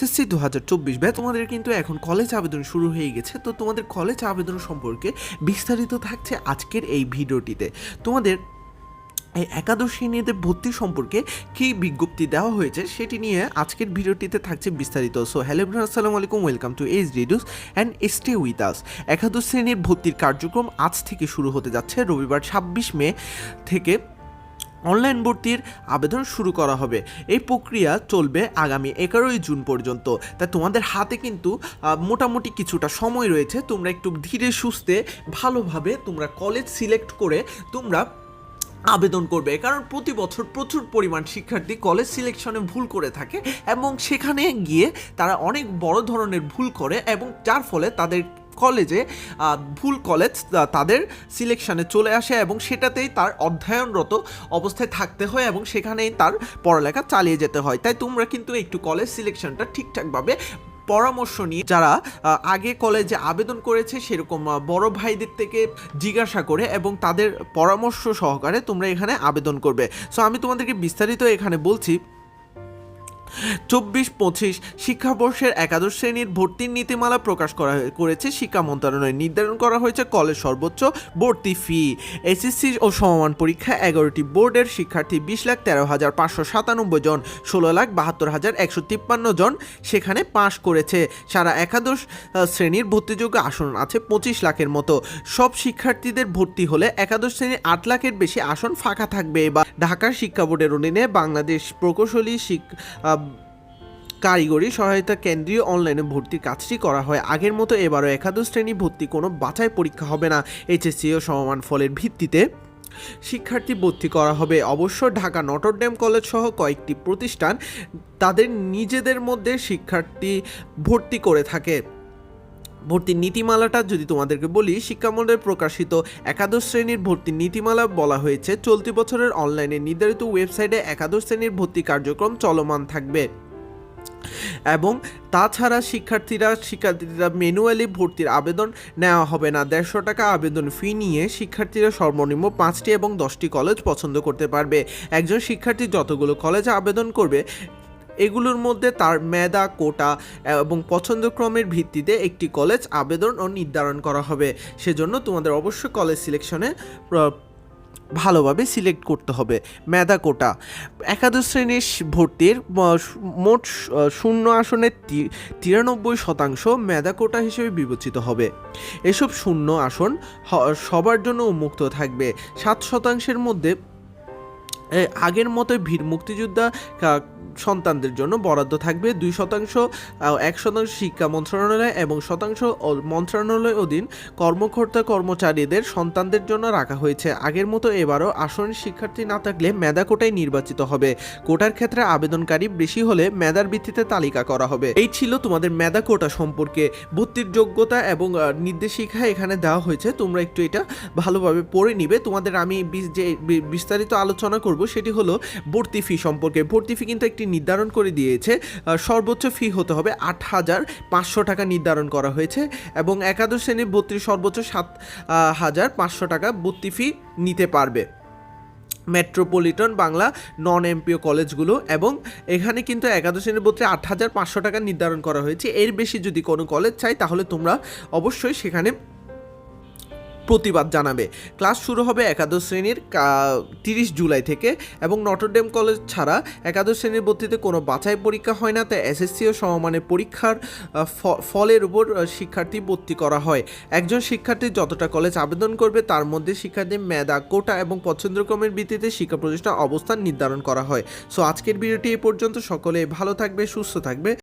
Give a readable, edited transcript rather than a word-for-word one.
SSC 2024 batch তোমাদের কিন্তু এখন কলেজ আবেদন শুরু হয়ে গেছে। তো তোমাদের কলেজ আবেদন সম্পর্কে বিস্তারিত থাকছে আজকের এই ভিডিওটিতে। তোমাদের এই একাদশ শ্রেণীতে ভর্তি সম্পর্কে কী বিজ্ঞপ্তি দেওয়া হয়েছে সেটি নিয়ে আজকের ভিডিওটিতে থাকছে বিস্তারিত। সো হ্যালো এভরিওয়ান, আসসালামু আলাইকুম, welcome to H reduce and stay with us. একাদশ শ্রেণীর ভর্তির কার্যক্রম আজ থেকে শুরু হতে যাচ্ছে। রবিবার 26 মে থেকে অনলাইন ভর্তির আবেদন শুরু করা হবে। এই প্রক্রিয়া চলবে আগামী 11ই জুন পর্যন্ত। তাই তোমাদের হাতে কিন্তু মোটামুটি কিছুটা সময় রয়েছে। তোমরা একটু ধীরে সুস্থে ভালোভাবে তোমরা কলেজ সিলেক্ট করে তোমরা আবেদন করবে, কারণ প্রতি বছর প্রচুর পরিমাণ শিক্ষার্থী কলেজ সিলেকশনে ভুল করে থাকে এবং সেখানে গিয়ে তারা অনেক বড় ধরনের ভুল করে এবং যার ফলে তাদের কলেজে ভুল কলেজ তাদের সিলেকশনে চলে আসে এবং সেটাতেই তার অধ্যয়নরত অবস্থায় থাকতে হয় এবং সেখানেই তার পড়ালেখা চালিয়ে যেতে হয়। তাই তোমরা কিন্তু একটু কলেজ সিলেকশনটা ঠিকঠাকভাবে পরামর্শ নিয়ে যারা আগে কলেজে আবেদন করেছে সেরকম বড় ভাইদের থেকে জিজ্ঞাসা করে এবং তাদের পরামর্শ সহকারে তোমরা এখানে আবেদন করবে। সো আমি তোমাদেরকে বিস্তারিত এখানে বলছি। 24-25 শিক্ষাবর্ষের একাদশ শ্রেণীর ভর্তির নীতিমালা প্রকাশ করেছে শিক্ষা মন্ত্রণালয়। নির্ধারণ করা হয়েছে কলেজ সর্বোচ্চ ভর্তি ফি। এসএসসি ও সমমান পরীক্ষা 11টি বোর্ডের শিক্ষার্থী 20,13,597 জন, 16,72,153 জন সেখানে পাশ করেছে। সারা একাদশ শ্রেণীর ভর্তিযোগ্য আসন আছে 25 লাখের মতো। সব শিক্ষার্থীদের ভর্তি হলে একাদশ শ্রেণীর 8 লাখের বেশি আসন ফাঁকা থাকবে। এবার ঢাকার শিক্ষা বোর্ডের অধীনে বাংলাদেশ প্রকৌশলী কারিগরি সহায়তা কেন্দ্রীয় অনলাইনে ভর্তির কাজটি করা হয়। আগের মতো এবারও একাদশ শ্রেণী ভর্তি কোনো বাছাই পরীক্ষা হবে না। এইচএসসি ও সমমান ফলের ভিত্তিতে শিক্ষার্থী ভর্তি করা হবে। অবশ্য ঢাকা নটরডেম কলেজ সহ কয়েকটি প্রতিষ্ঠান তাদের নিজেদের মধ্যে শিক্ষার্থী ভর্তি করে থাকে। ভর্তির নীতিমালাটা যদি তোমাদেরকে বলি, শিক্ষা মন্ত্রণালয়ে প্রকাশিত একাদশ শ্রেণীর ভর্তির নীতিমালা বলা হয়েছে চলতি বছরের অনলাইনে নির্ধারিত ওয়েবসাইটে একাদশ শ্রেণীর ভর্তি কার্যক্রম চলমান থাকবে এবং তাছাড়া শিক্ষার্থীরা ম্যানুয়ালি ভর্তির আবেদন নেওয়া হবে না। 150 টাকা আবেদন ফি নিয়ে শিক্ষার্থীরা সর্বনিম্ন 5টি এবং 10টি কলেজ পছন্দ করতে পারবে। একজন শিক্ষার্থী যতগুলো কলেজে আবেদন করবে এগুলোর মধ্যে তার মেধা, কোটা এবং পছন্দক্রমের ভিত্তিতে একটি কলেজ আবেদন ও নির্ধারণ করা হবে। সেজন্য তোমাদের অবশ্যই কলেজ সিলেকশনে ভালোভাবে সিলেক্ট করতে হবে। মেধা কোটা একাদশ শ্রেণীর ভর্তির মোট শূন্য আসনের 93% মেধা কোটা হিসেবে বিবেচিত হবে। এসব শূন্য আসন সবার জন্য উন্মুক্ত থাকবে। 7% মধ্যে আগের মতোই বীর মুক্তিযোদ্ধা সন্তানদের জন্য বরাদ্দ থাকবে। 2%, 1% শিক্ষা মন্ত্রণালয় এবং 1% মন্ত্রণালয় অধীন কর্মকর্তা কর্মচারীদের সন্তানদের জন্য রাখা হয়েছে। আগের মতো এবারও আসনের শিক্ষার্থী না থাকলে মেধা কোটায় নির্বাচিত হবে। কোটার ক্ষেত্রে আবেদনকারী বেশি হলে মেধার ভিত্তিতে তালিকা করা হবে। এই ছিল তোমাদের মেধা কোটা সম্পর্কে ভর্তির যোগ্যতা এবং নির্দেশিকা এখানে দেওয়া হয়েছে। তোমরা একটু এটা ভালোভাবে পড়ে নিবে। তোমাদের আমি যে বিস্তারিত আলোচনা করব সেটি হলো ভর্তি ফি সম্পর্কে। ভর্তি ফি কিন্তু একটি নির্ধারণ করে দিয়েছে। সর্বোচ্চ ফি হতে হবে 8,500 টাকা নির্ধারণ করা হয়েছে এবং একাদশ শ্রেণীর ভর্তির সর্বোচ্চ 7,500 টাকা ভর্তি ফি নিতে পারবে মেট্রোপলিটন বাংলা নন এমপিও কলেজগুলো। এবং এখানে কিন্তু একাদশ শ্রেণীর ভর্তি 8,500 টাকা নির্ধারণ করা হয়েছে। এর বেশি যদি কোনো কলেজ চাই তাহলে তোমরা অবশ্যই সেখানে প্রতিবাদ জানাবে। ক্লাস শুরু হবে একাদশ শ্রেণীর 30 জুলাই থেকে এবং নটরডেম কলেজ ছাড়া একাদশ শ্রেণীর ভর্তিতে কোনো বাছাই পরীক্ষা হয় না। তাই এসএসসি ও সমমানের পরীক্ষার ফলের উপর শিক্ষার্থী ভর্তি করা হয়। একজন শিক্ষার্থী যতটা কলেজ আবেদন করবে তার মধ্যে শিক্ষার্থীর মেধা, কোটা এবং পছন্দক্রমের ভিত্তিতে শিক্ষা প্রতিষ্ঠান অবস্থান নির্ধারণ করা হয়। সো আজকের ভিডিওটি এই পর্যন্ত। সকলে ভালো থাকবে, সুস্থ থাকবে।